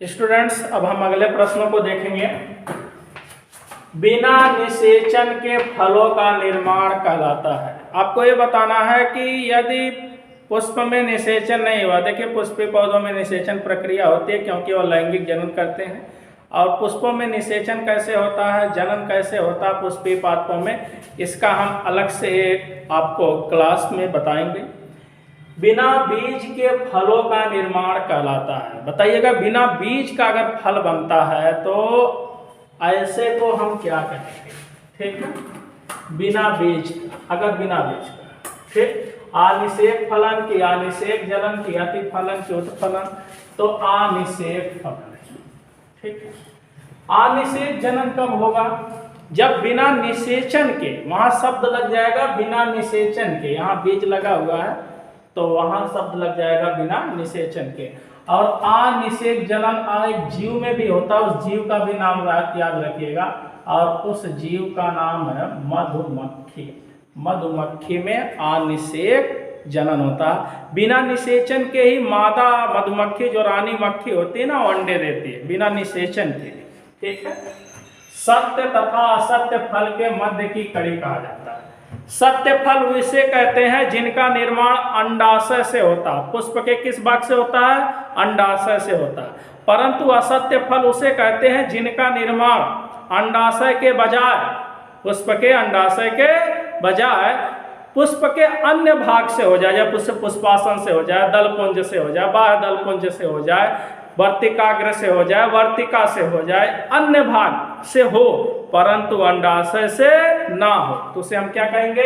Students, अब हम अगले प्रश्नों को देखेंगे। बिना निषेचन के फलों का निर्माण कहलाता है। आपको ये बताना है कि यदि पुष्प में निषेचन नहीं हुआ, देखिए पुष्पीय पौधों में निषेचन प्रक्रिया होती है क्योंकि वो लैंगिक जनन करते हैं। और पुष्पों में निषेचन कैसे होता है, जनन कैसे होता है पुष्पीय पादपों में, इसका हम अलग से एक आपको क्लास में बताएंगे। बिना बीज के फलों का निर्माण कहलाता है। बताइएगा, बिना बीज का अगर फल बनता है तो ऐसे को हम क्या कहेंगे? ठीक है, बिना बीज का, अगर बिना बीज का, ठीक, अनिषेक फलन की, अनिषेक जनन की, अति फलन की, उत्फलन, तो अनिषेक फलन। ठीक है, अनिषेक जनन कब होगा? जब बिना निषेचन के, वहां शब्द लग जाएगा बिना निषेचन के, यहाँ बीज लगा हुआ है तो वहां शब्द लग जाएगा बिना निषेचन के। और अनिषेक जनन एक जीव में भी होता है, उस जीव का भी नाम याद रखिएगा, और उस जीव का नाम है मधुमक्खी। मधुमक्खी में अनिषेक जनन होता है। बिना निषेचन के ही मादा मधुमक्खी जो रानी मक्खी होती है ना, वो अंडे देती है बिना निषेचन के। ठीक है, सत्य तथा असत्य फल के मध्य की कड़ी कहा जाता है। सत्य फल उसे कहते हैं जिनका निर्माण अंडाशय से होता है। पुष्प के किस भाग से होता है? अंडाशय से होता है। परंतु असत्य फल उसे कहते हैं जिनका निर्माण अंडाशय के बजाय, पुष्प के अंडाशय के बजाय पुष्प के अन्य भाग से हो जाए, या पुष्पासन से हो जाए, दलपुंज से हो जाए, बाह्य दलपुंज से हो जाए, वर्तिकाग्र से हो जाए, वर्तिका से हो जाए, अन्य भाग से हो, परंतु अंडाशय से ना हो, तो उसे हम क्या कहेंगे?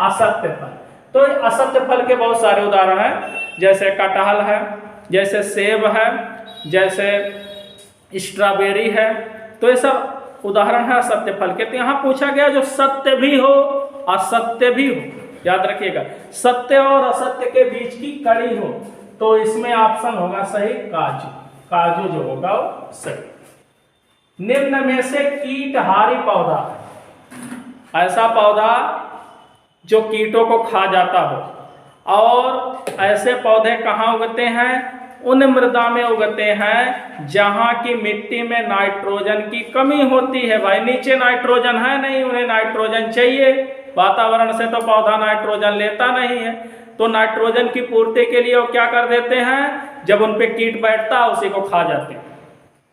असत्य फल। तो असत्य फल के बहुत सारे उदाहरण हैं, जैसे कटहल है, जैसे सेब है, जैसे स्ट्रॉबेरी है। तो ये सब उदाहरण है असत्य फल के। तो यहाँ पूछा गया जो सत्य भी हो असत्य भी हो, याद रखिएगा, सत्य और असत्य के बीच की कड़ी हो, तो इसमें ऑप्शन होगा सही काजू। काजू जो होगा वो सही। निम्न में से कीटहारी पौधा, ऐसा पौधा जो कीटों को खा जाता हो, और ऐसे पौधे कहाँ उगते हैं? उन मृदा में उगते हैं जहाँ की मिट्टी में नाइट्रोजन की कमी होती है। भाई नीचे नाइट्रोजन है नहीं, उन्हें नाइट्रोजन चाहिए, वातावरण से तो पौधा नाइट्रोजन लेता नहीं है, तो नाइट्रोजन की पूर्ति के लिए वो क्या कर देते हैं? जब उन पे कीट बैठता है उसी को खा जाते हैं,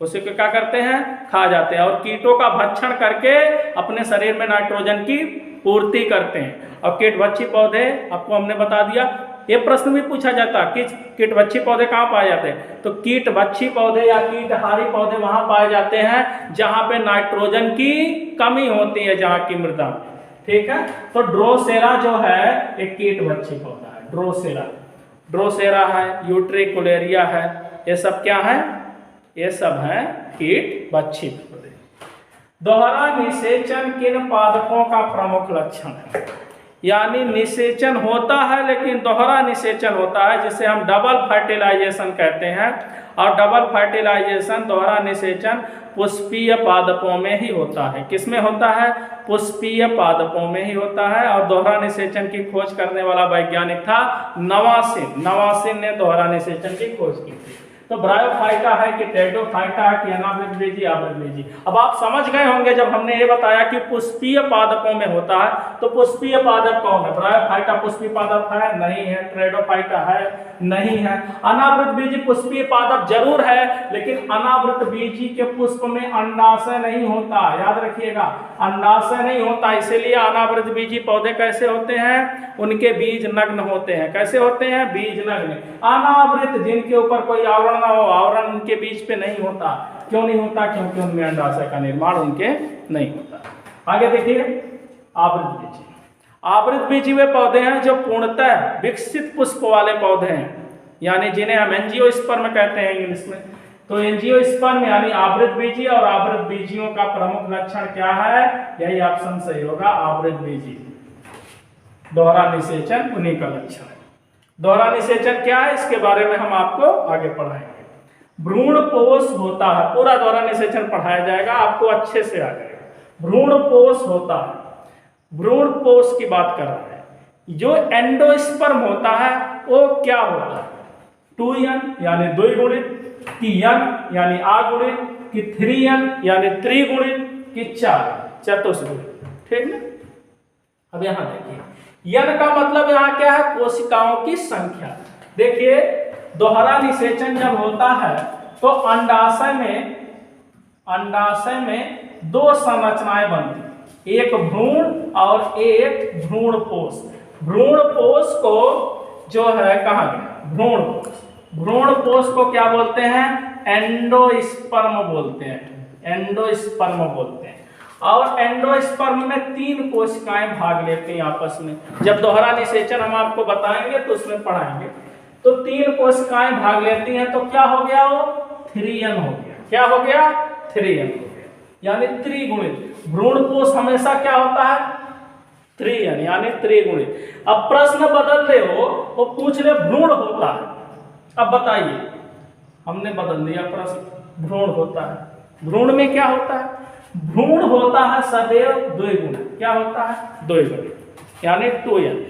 उसी को क्या करते हैं? खा जाते हैं, और कीटों का भक्षण करके अपने शरीर में नाइट्रोजन की पूर्ति करते हैं। और कीटभक्षी पौधे आपको हमने बता दिया। ये प्रश्न भी पूछा जाता है कि कीटभक्षी पौधे कहाँ पाए जाते हैं? तो कीटभक्षी पौधे या कीटहारी पौधे वहां पाए जाते हैं जहां पे नाइट्रोजन की कमी होती है, जहां की मृदा में। ठीक है, तो ड्रोसेरा जो है एक कीटभक्षी पौधा है। ड्रोसेरा है, यूट्रिकुलेरिया है, ये सब क्या है? ये सब है कीटभक्षी पौधे। दोहरा निषेचन किन पादपों का प्रमुख लक्षण है? यानी निषेचन होता है लेकिन दोहरा निषेचन होता है, जिसे हम डबल फर्टिलाइजेशन कहते हैं। और डबल फर्टिलाइजेशन, दोहरा निषेचन पुष्पीय पादपों में ही होता है। किसमें होता है? पुष्पीय पादपों में ही होता है। और दोहरा निषेचन की खोज करने वाला वैज्ञानिक था नवासिन ने दोहरा निषेचन की खोज की थी। तो ब्रायोफाइटा है कि टेरिडोफाइटा है कि अनावृत बीजी, आवृत बीजी। अब आप समझ गए होंगे जब हमने ये बताया कि पुष्पीय पादपों में होता है, तो पुष्पीय पादप कौन है? ब्रायोफाइटा पुष्पीय पादप है? नहीं है। टेरिडोफाइटा है? नहीं है। अनावृत बीजी पुष्पीय पादप जरूर है, लेकिन अनावृत बीजी के पुष्प में अंडाशय नहीं होता, याद रखिएगा, अंडाशय नहीं होता। इसीलिए अनावृत बीजी पौधे कैसे होते हैं? उनके बीज नग्न होते हैं। कैसे होते हैं? बीज नग्न। अनावृत, जिनके ऊपर कोई आवरण ना हो, आवरण उनके बीज पे नहीं होता। क्यों नहीं होता? क्योंकि उनमें अंडाशय का निर्माण उनके नहीं होता। आगे देखिए, आवृत बीजी। आवृत बीजी वे पौधे हैं जो पूर्णतः विकसित पुष्प वाले पौधे हैं, यानी जिन्हें हम एंजियोस्पर्म कहते हैं इंग्लिश में। तो एंजियोस्पर्म यानी आवृत बीजी। और आवृत बीजियों का प्रमुख लक्षण क्या है? यही ऑप्शन सही होगा, आवृत बीजी। दोहरा निषेचन उन्हीं का लक्षण है। दोहरा निषेचन क्या है, इसके बारे में हम आपको आगे पढ़ाएंगे। भ्रूणपोष होता है, पूरा दोहरा निषेचन पढ़ाया जाएगा, आपको अच्छे से आ जाएगा। भ्रूणपोष होता है, भ्रूणपोष की बात कर रहे हैं। जो एंडोस्पर्म होता है वो क्या होता है? 2n यानी द्विगुणित, कि n यानी आगुणित, कि 3n यानी त्रिगुणित, कि 4 चतुष्गुणित। ठीक ना। अब यहां देखिए n का मतलब यहां क्या है, कोशिकाओं की संख्या। देखिए दोहरा निषेचन जब होता है तो अंडाशय में दो संरचनाएं बनती, एक भ्रूण और एक भ्रूणपोष। भ्रूणपोष को जो है कहा गया, भ्रूणपोष को क्या बोलते हैं, एंडोस्पर्म बोलते हैं, एंडोस्पर्म बोलते हैं। और एंडोस्पर्म में 3 कोशिकाएं भाग लेती हैं आपस में। जब दोहरा निषेचन हम आपको बताएंगे तो उसमें पढ़ाएंगे। तो 3 कोशिकाएं भाग लेती हैं तो क्या हो गया, वो 3n हो गया। क्या हो गया, 3n हो गया, यानी त्रिगुणित। भ्रूणपोष हमेशा क्या होता है, 3n यानी त्रिगुणित। अब प्रश्न बदल ले, वो पूछ ले भ्रूण होता है। अब बताइए, हमने बदल दिया प्रश्न, भ्रूण होता है। भ्रूण में क्या होता है, भ्रूण होता है सदैव द्विगुणित। क्या होता है, द्विगुणित यानी 2n।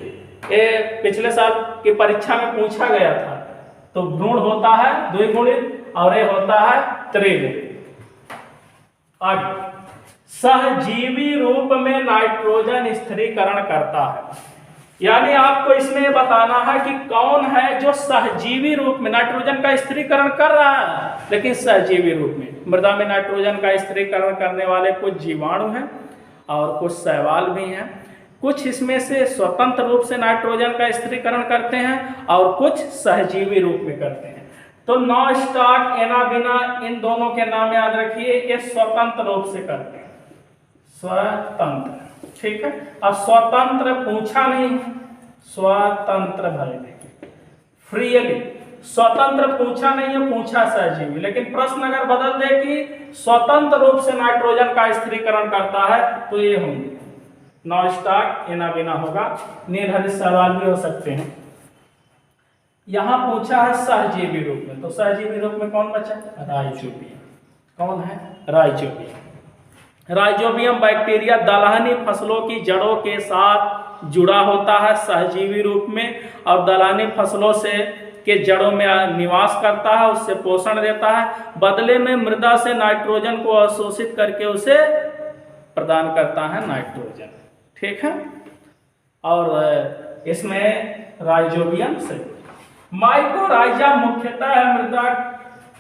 ये पिछले साल की परीक्षा में पूछा गया था। तो भ्रूण होता है द्विगुणित और ये होता है त्रिगुणित। आगे, सहजीवी रूप में नाइट्रोजन स्थिरीकरण करता है। यानी आपको इसमें बताना है कि कौन है जो सहजीवी रूप में नाइट्रोजन का स्थिरीकरण कर रहा है, लेकिन सहजीवी रूप में। मृदा में नाइट्रोजन का स्थिरीकरण करने वाले कुछ जीवाणु हैं और कुछ शैवाल भी हैं। कुछ इसमें से स्वतंत्र रूप से नाइट्रोजन का स्थिरीकरण करते हैं और कुछ सहजीवी रूप में करते हैं। तो नॉस्टार्क, एनाबिना, इन दोनों के नाम याद रखिए, ये स्वतंत्र रूप से करते हैं, स्वतंत्र। ठीक है। अब स्वतंत्र पूछा नहीं, स्वतंत्र भर फ्रीली, स्वतंत्र पूछा नहीं है, पूछा सहजीवी। लेकिन प्रश्न अगर बदल दे कि स्वतंत्र रूप से नाइट्रोजन का स्थिरीकरण करता है तो ये होंगे नॉस्टार्क, एनाबिना होगा। निर्धारित सवाल भी हो सकते हैं। यहां पूछा है सहजीवी रूप में, तो सहजीवी रूप में कौन बचा, राइजोबियम। कौन है, राइजोबियम। राइजोबियम बैक्टीरिया दलहनी फसलों की जड़ों के साथ जुड़ा होता है सहजीवी रूप में, और दलहनी फसलों से के जड़ों में निवास करता है, उससे पोषण देता है, बदले में मृदा से नाइट्रोजन को अवशोषित करके उसे प्रदान करता है नाइट्रोजन। ठीक है। और इसमें राइजोबियम से माइकोराइजा मुख्यतः मृदा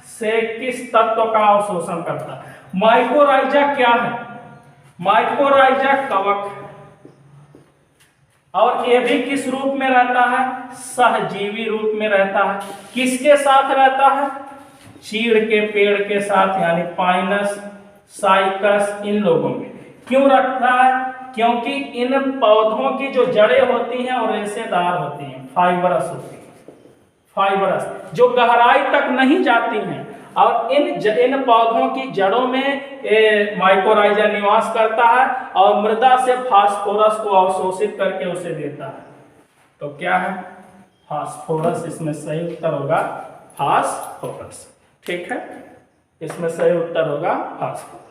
से किस तत्व का अवशोषण करता है। माइकोराइजा क्या है, माइकोराइजा कवक है। और ये भी किस रूप में रहता है, सहजीवी रूप में रहता है। किसके साथ रहता है, चीड़ के पेड़ के साथ, यानी पाइनस, साइकस, इन लोगों में। क्यों रखता है, क्योंकि इन पौधों की जो जड़ें होती हैं और रेशेदार होती हैं, फाइबरस होती हैं, फाइबरस जो गहराई तक नहीं जाती हैं। और इन पौधों की जड़ों में माइकोराइजा निवास करता है और मृदा से फास्फोरस को अवशोषित करके उसे देता है। तो क्या है, फास्फोरस। इसमें सही उत्तर होगा फास्फोरस। ठीक है, इसमें सही उत्तर होगा फास्फोरस।